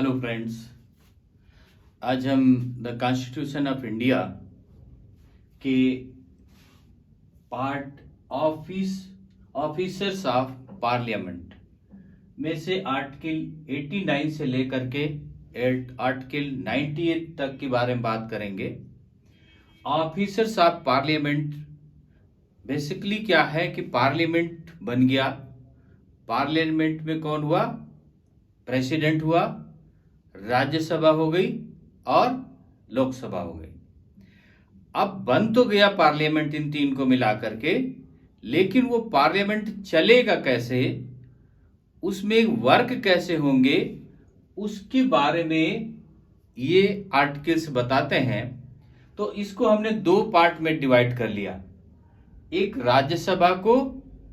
Hello friends, आज हम the constitution of India के पार्ट ऑफिसर्स ऑफ पार्लियामेंट में से आर्टिकल 89 से लेकर के आर्टिकल 98 तक के बारे में बात करेंगे। ऑफिसर्स ऑफ पार्लियामेंट बेसिकली क्या है कि पार्लियामेंट बन गया, पार्लियामेंट में कौन हुआ? प्रेसिडेंट हुआ, राज्यसभा हो गई और लोकसभा हो गई। अब बन तो गया पार्लियामेंट इन तीन को मिलाकर के, लेकिन वो पार्लियामेंट चलेगा कैसे, उसमें वर्क कैसे होंगे, उसके बारे में ये आर्टिकल्स बताते हैं। तो इसको हमने दो पार्ट में डिवाइड कर लिया, एक राज्यसभा को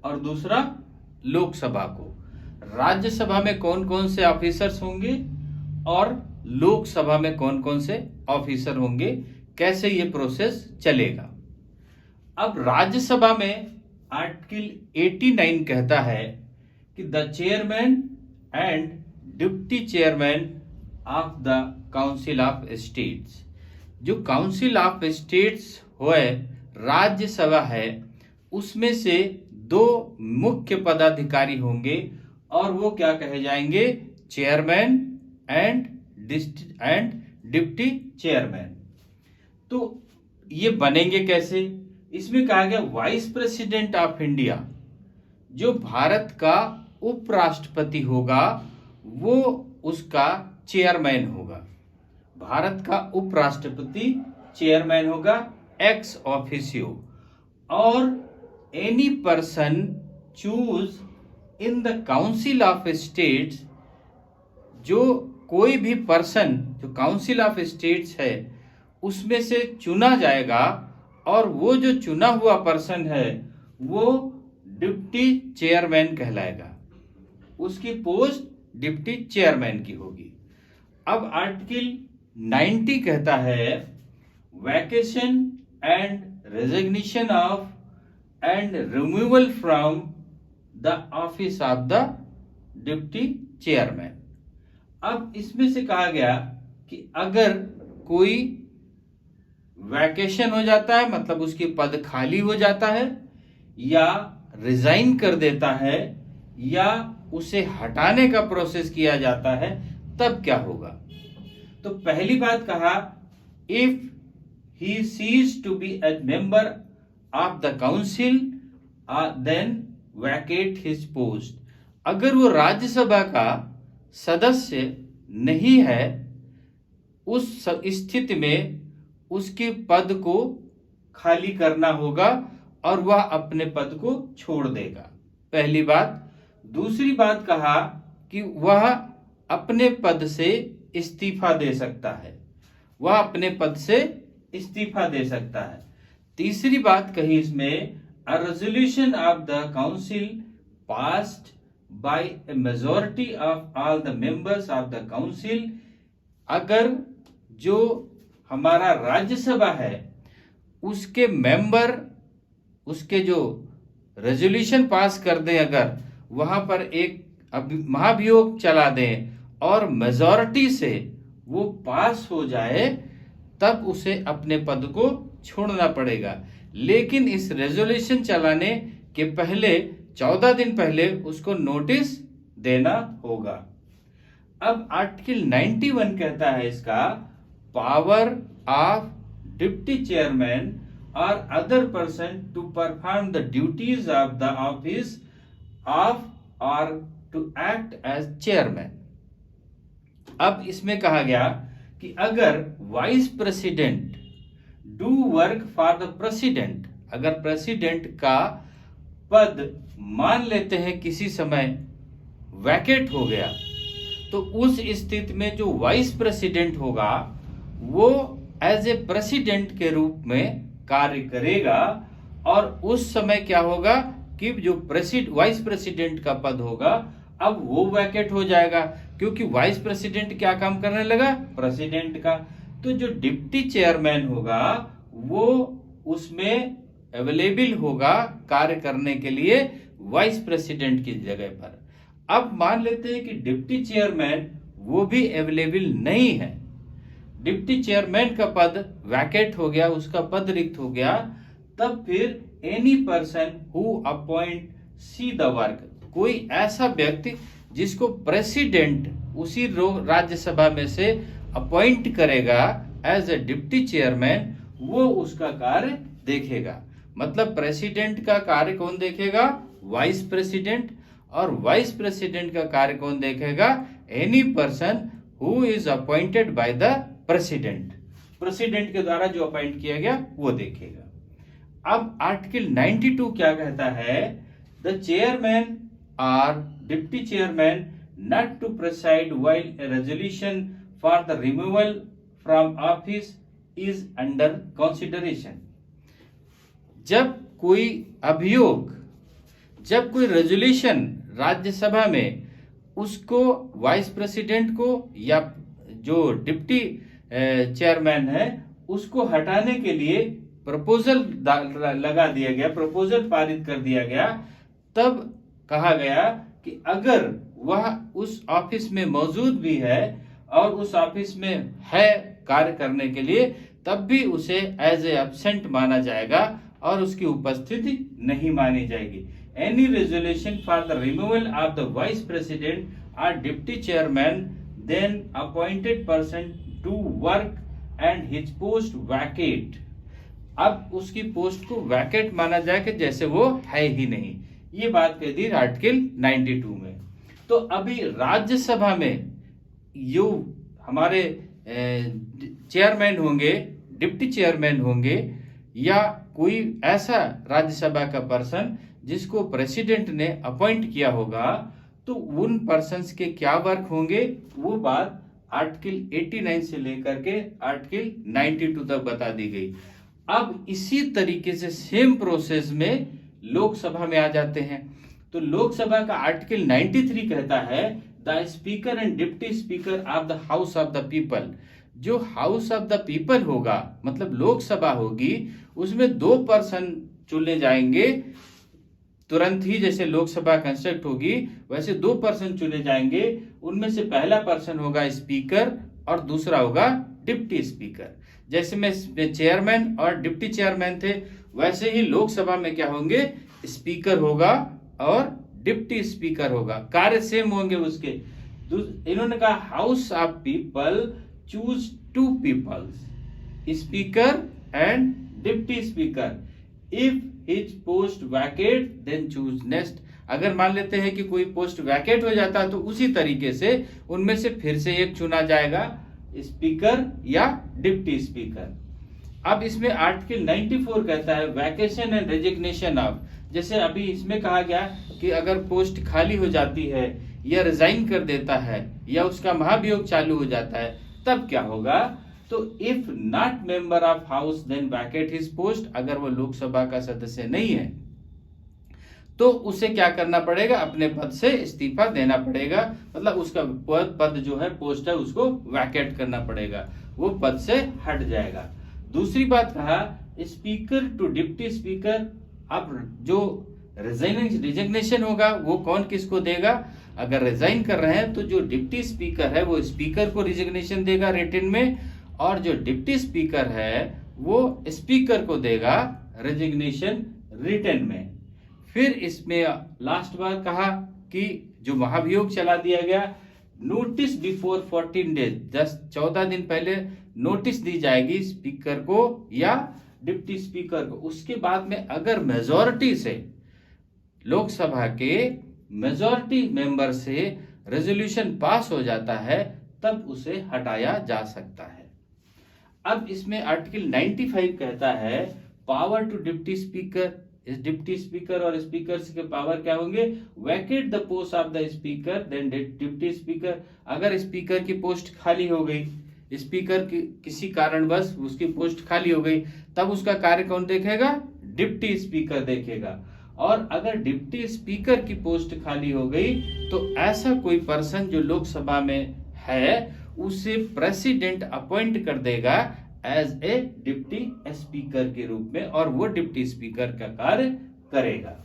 और दूसरा लोकसभा को। राज्यसभा में कौन कौन से ऑफिसर्स होंगे और लोकसभा में कौन कौन से ऑफिसर होंगे, कैसे ये प्रोसेस चलेगा। अब राज्यसभा में आर्टिकल 89 कहता है कि the chairman and deputy chairman of the council of states, जो काउंसिल ऑफ स्टेट्स हुए राज्यसभा है, उसमें से दो मुख्य पदाधिकारी होंगे और वो क्या कहे जाएंगे? Chairman and deputy chairman. तो ये बनेंगे कैसे? इसमें कहा गया वाइस प्रेसिडेंट ऑफ इंडिया, जो भारत का उपराष्ट्रपति होगा, वो उसका चेयरमैन होगा। भारत का उपराष्ट्रपति चेयरमैन होगा एक्स ऑफिसियो। और any person choose in the council of states, जो कोई भी पर्सन जो काउंसिल ऑफ स्टेट्स है उसमें से चुना जाएगा, और वो जो चुना हुआ पर्सन है वो डिप्टी चेयरमैन कहलाएगा, उसकी पोस्ट डिप्टी चेयरमैन की होगी। अब आर्टिकल 90 कहता है vacation and resignation of and removal from the office of the deputy chairman. अब इसमें से कहा गया कि अगर कोई वैकेशन हो जाता है, मतलब उसकी पद खाली हो जाता है, या रिजाइन कर देता है, या उसे हटाने का प्रोसेस किया जाता है, तब क्या होगा? तो पहली बात कहा, if he ceases to be a member of the council then vacate his post. अगर वो राज्यसभा का सदस्य नहीं है, उस स्थिति में उसके पद को खाली करना होगा और वह अपने पद को छोड़ देगा, पहली बात। दूसरी बात कहा कि वह अपने पद से इस्तीफा दे सकता है, वह अपने पद से इस्तीफा दे सकता है। तीसरी बात कही इसमें, a resolution of the council passed by a majority of all the members of the council, अगर जो हमारा राज्यसभा है उसके मेंबर उसके जो रेजोल्यूशन पास कर दें, अगर वहां पर एक महाभियोग चला दें और मेजॉरिटी से वो पास हो जाए, तब उसे अपने पद को छोड़ना पड़ेगा। लेकिन इस रेजोल्यूशन चलाने के पहले 14 दिन पहले उसको नोटिस देना होगा। अब आर्टिकल 91 कहता है इसका, पावर ऑफ डिप्टी चेयरमैन और other person to perform the duties of the office of और टू एक्ट एज चेयरमैन। अब इसमें कहा गया कि अगर vice president do work for the president, अगर प्रेसिडेंट का पद मान लेते हैं किसी समय वैकेट हो गया, तो उस स्थिति में जो वाइस प्रेसिडेंट होगा वो एज ए प्रेसिडेंट के रूप में कार्य करेगा। और उस समय क्या होगा कि जो वाइस प्रेसिडेंट का पद होगा, अब वो वैकेट हो जाएगा, क्योंकि वाइस प्रेसिडेंट क्या काम करने लगा? प्रेसिडेंट का। तो जो डिप्टी चेयरमैन होगा वो उसमें अवेलेबल होगा कार्य करने के लिए वाइस प्रेसिडेंट की जगह पर। अब मान लेते हैं कि डिप्टी चेयरमैन वो भी अवेलेबल नहीं है। डिप्टी चेयरमैन का पद वैकेट हो गया, उसका पद रिक्त हो गया, तब फिर any person who appoint see the work, कोई ऐसा व्यक्ति जिसको प्रेसिडेंट उसी राज्यसभा में से अपॉइंट करेगा एज ए डिप्टी चेयरमैन, वो उसका कार्य देखेगा। मतलब प्रेसिडेंट का कार्य कौन देखेगा? Vice president. और वाइस प्रेसिडेंट का कार्य कौन देखेगा? Any person who is appointed by the president, president के द्वारा जो अपॉइंट किया गया वो देखेगा। अब आर्टिकल 92 क्या कहता है? द चेयरमैन और deputy chairman not to preside while a resolution for the removal from office is under consideration. जब कोई अभियोग, जब कोई रेजोल्यूशन राज्यसभा में, उसको वाइस प्रेसिडेंट को या जो डिप्टी चेयरमैन है उसको हटाने के लिए प्रपोजल लगा दिया गया, प्रपोजल पारित कर दिया गया, तब कहा गया कि अगर वह उस ऑफिस में मौजूद भी है और उस ऑफिस में है कार्य करने के लिए, तब भी उसे एज ए एब्सेंट माना जाएगा और उसकी उपस्थिति नहीं मानी जाएगी। Any resolution for the removal of the vice president और deputy chairman then appointed person to work and his post vacate, अब उसकी पोस्ट को वैकेट माना जाएगा जैसे वो है ही नहीं। ये बात कह दी आर्टिकल 92 में। तो अभी राज्यसभा में जो हमारे चेयरमैन होंगे, डिप्टी चेयरमैन होंगे, या कोई ऐसा राज्यसभा का पर्सन जिसको प्रेसिडेंट ने अपॉइंट किया होगा, तो उन पर्सन्स के क्या वर्क होंगे, वो बात आर्टिकल 89 से लेकर के आर्टिकल 92 तक बता दी गई। अब इसी तरीके से सेम प्रोसेस में लोकसभा में आ जाते हैं। तो लोकसभा का आर्टिकल 93 कहता है the speaker and deputy speaker of the house of the people. जो हाउस ऑफ द पीपल होगा, मतलब लोकसभा होगी, उसमें 2 पर्सन चुने जाएंगे तुरंत ही। जैसे लोकसभा कंस्ट्रक्ट होगी वैसे 2 पर्सन चुने जाएंगे। उनमें से पहला पर्सन होगा स्पीकर और दूसरा होगा डिप्टी स्पीकर। जैसे में चेयरमैन और डिप्टी चेयरमैन थे, वैसे ही लोकसभा में क्या होंगे? स्पीकर होगा और डिप्टी स्पीकर होगा, कार्य सेम होंगे उसके। इन्होंने कहा house of people choose 2 peoples, speaker and deputy speaker. If his post vacate then choose next. अगर मान लेते हैं कि कोई पोस्ट वैकेट हो जाता है तो उसी तरीके से उनमें से फिर से एक चुना जाएगा, स्पीकर या डिप्टी स्पीकर। अब इसमें आर्टिकल 94 कहता है वैकेशन एंड रेजिग्नेशन ऑफ। जैसे अभी इसमें कहा गया कि अगर पोस्ट खाली हो जाती है या रिजाइन कर देता है या उसका महाभियोग चालू हो जाता है, तब क्या होगा? तो if not member of house then vacate his post. अगर वो लोकसभा का सदस्य नहीं है तो उसे क्या करना पड़ेगा? अपने पद से इस्तीफा देना पड़ेगा। मतलब उसका पद जो है, पोस्ट है, उसको वैकेट करना पड़ेगा, वो पद से हट जाएगा। दूसरी बात कहा स्पीकर टू डिप्टी स्पीकर। अब जो रिजिग्नेशन होगा वो कौन किसको देगा? अगर रिजाइन कर रहे हैं तो जो डिप्टी स्पीकर है वो स्पीकर को रिजिग्नेशन देगा रिटन में, और जो डिप्टी स्पीकर है वो स्पीकर को देगा रेजिग्नेशन रिटन में। फिर इसमें लास्ट बार कहा कि जो महाभियोग चला दिया गया, नोटिस बिफोर 14 डेज, 14 दिन पहले नोटिस दी जाएगी स्पीकर को या डिप्टी स्पीकर को। उसके बाद में अगर मेजॉरिटी से, लोकसभा के मेजॉरिटी मेंबर से रेजोल्यूशन पास हो जाता है, तब उसे हटाया जा सकता है। अब इसमें आर्टिकल 95 कहता है पावर टू डिप्टी स्पीकर। इस डिप्टी स्पीकर और स्पीकर के पावर क्या होंगे? Vacate the post of the speaker then deputy speaker. अगर स्पीकर की पोस्ट खाली हो गई, स्पीकर की किसी कारणवश उसकी पोस्ट खाली हो गई, तब उसका कार्य कौन देखेगा? डिप्टी स्पीकर देखेगा। और अगर डिप्टी स्पीकर की पोस्ट खाली हो गई तो ऐसा कोई पर्सन जो लोकसभा में है उसे प्रेसिडेंट अपॉइंट कर देगा एज ए डिप्टी स्पीकर के रूप में, और वो डिप्टी स्पीकर का कार्य करेगा।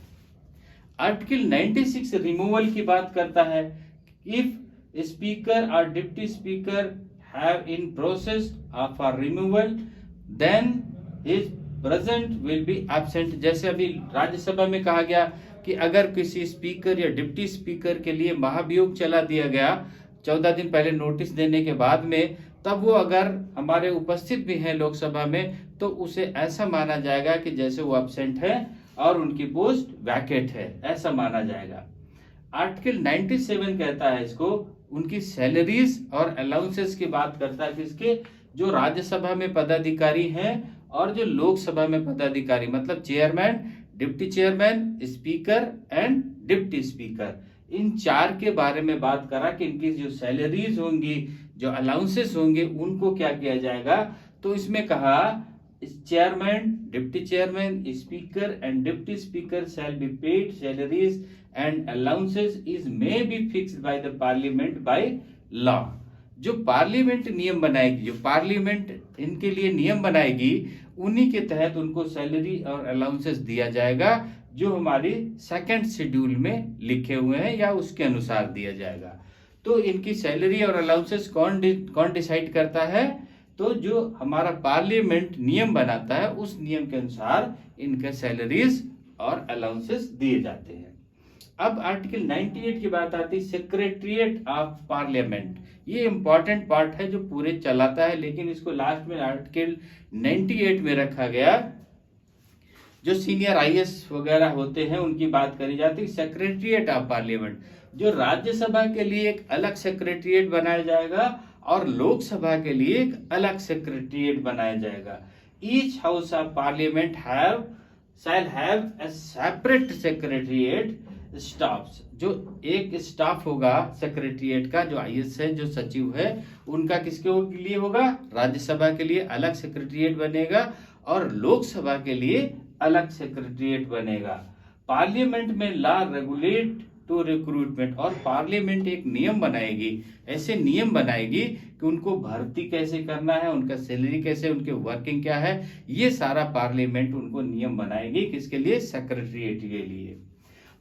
आर्टिकल 96 रिमूवल की बात करता है। If speaker or deputy speaker have in process of a removal, then his present will be absent। जैसे अभी राज्यसभा में कहा गया कि अगर किसी स्पीकर या डिप्टी स्पीकर के लिए महाभियोग चला दिया गया 14 दिन पहले नोटिस देने के बाद में, तब वो अगर हमारे उपस्थित भी हैं लोकसभा में, तो उसे ऐसा माना जाएगा कि जैसे वो एब्सेंट है और उनकी पोस्ट वैकेट है, ऐसा माना जाएगा। आर्टिकल 97 कहता है इसको, उनकी सैलरीज और अलाउंसेस की बात करता है, किसके, जो राज्यसभा में पदाधिकारी हैं और जो लोकसभा में पदाधिकारी, मतलब chairman, deputy chairman, speaker and deputy speaker, इन चार के बारे में बात करा कि इनकी जो सैलरीज होंगी, जो अलाउंसेस होंगे, उनको क्या किया जाएगा। तो इसमें कहा chairman, deputy chairman, speaker and deputy speaker shall be paid salaries and allowances is may be fixed by the parliament by law. जो पार्लियामेंट नियम बनाएगी, जो पार्लियामेंट इनके लिए नियम बनाएगी, उन्हीं के तहत उनको सैलरी और अलाउंसेस दिया जाएगा, जो हमारी सेकंड शेड्यूल में लिखे हुए हैं, या उसके अनुसार दिया जाएगा। तो इनकी सैलरी और अलाउंसेस कौन डिसाइड करता है, तो जो हमारा पार्लियामेंट नियम बनाता है, उस नियम के अनुसार इनके सैलरीज और अलाउंसेस दिए जाते हैं। अब आर्टिकल 98 की बात आती है, सेक्रेटरीट ऑफ पार्लियामेंट। ये इंपॉर्टेंट पार्ट है जो पूरे चलाता है, लेकिन इसको लास्ट में आर्टिकल 98 में रखा गया। जो सीनियर आईएएस वगैरह होते हैं उनकी बात करी जाती है। सेक्रेटरीट ऑफ पार्लियामेंट, जो राज्यसभा के लिए एक अलग सेक्रेटरीट बनाया जाएगा और लोकसभा के लिए एक अलग सेक्रेटरीट बनाया जाएगा। Each house of parliament shall have a separate secretariat staffs। जो एक स्टाफ होगा सेक्रेटरीट का, जो आईएएस है, जो सचिव है, उनका किसके लिए होगा, राज्यसभा के लिए अलग सेक्रेटरीट बनेगा और लोकसभा के लिए अलग सेक्रेटरीट बनेगा। पार्लियामेंट में लॉ रेगुलेट टू रिक्रूटमेंट, और पार्लियामेंट एक नियम बनाएगी, ऐसे नियम बनाएगी कि उनको भर्ती कैसे करना है, उनका सैलरी कैसे, उनके वर्किंग क्या है, ये सारा पार्लियामेंट उनको नियम बनाएगी। किसके लिए, सेक्रेटरीट के लिए।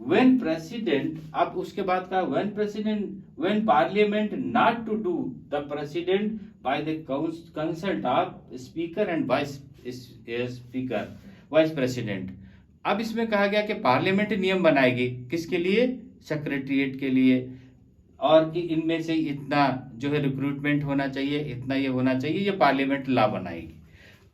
व्हेन प्रेसिडेंट, अब उसके बाद का when parliament not to do the president by the consult of speaker and vice president. अब इसमें कहा गया कि पार्लियामेंट नियम बनाएगी, किसके लिए, सेक्रेटरीट के लिए, और कि इनमें से इतना जो है रिक्रूटमेंट होना चाहिए, इतना ये होना चाहिए, ये पार्लियामेंट लॉ बनाएगी।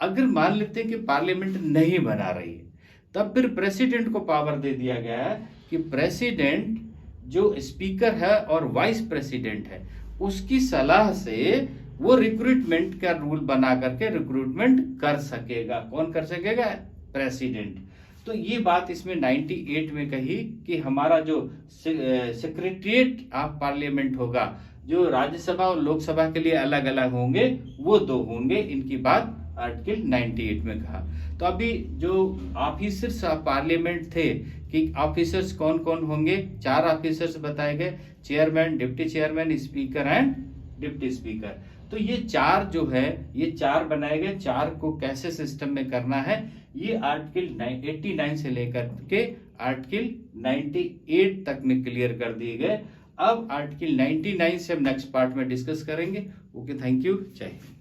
अगर मान लेते हैं कि पार्लियामेंट नहीं बना रही है, तब फिर प्रेसिडेंट को पावर दे दिया गया है कि प्रेसिडेंट जो स्पीकर है और वाइस प्रेसिडेंट है, उसकी सलाह से वो रिक्रूटमेंट का रूल बना करके रिक्रूटमेंट कर सकेगा। कौन कर सकेगा, प्रेसिडेंट। तो ये बात इसमें 98 में कही कि हमारा जो सेक्रेटरीट ऑफ पार्लियामेंट होगा, जो राज्यसभा और लोकसभा के लिए अलग अलग होंगे, वो दो होंगे, इनकी बात आर्टिकल 98 में कहा। तो अभी जो ऑफिसर्स ऑफ पार्लियामेंट थे कि ऑफिसर्स कौन कौन होंगे, 4 ऑफिसर्स बताए गए, chairman, deputy chairman, speaker and deputy speaker. तो ये 4 जो है, ये 4 बनाए गए। 4 को कैसे सिस्टम में करना है, ये आर्टिकल 89 से लेकर के आर्टिकल 98 तक में क्लियर कर दिए गए। अब आर्टिकल 99 से हम नेक्स्ट पार्ट में डिस्कस करेंगे। ओके, थैंक यू, जय हिंद।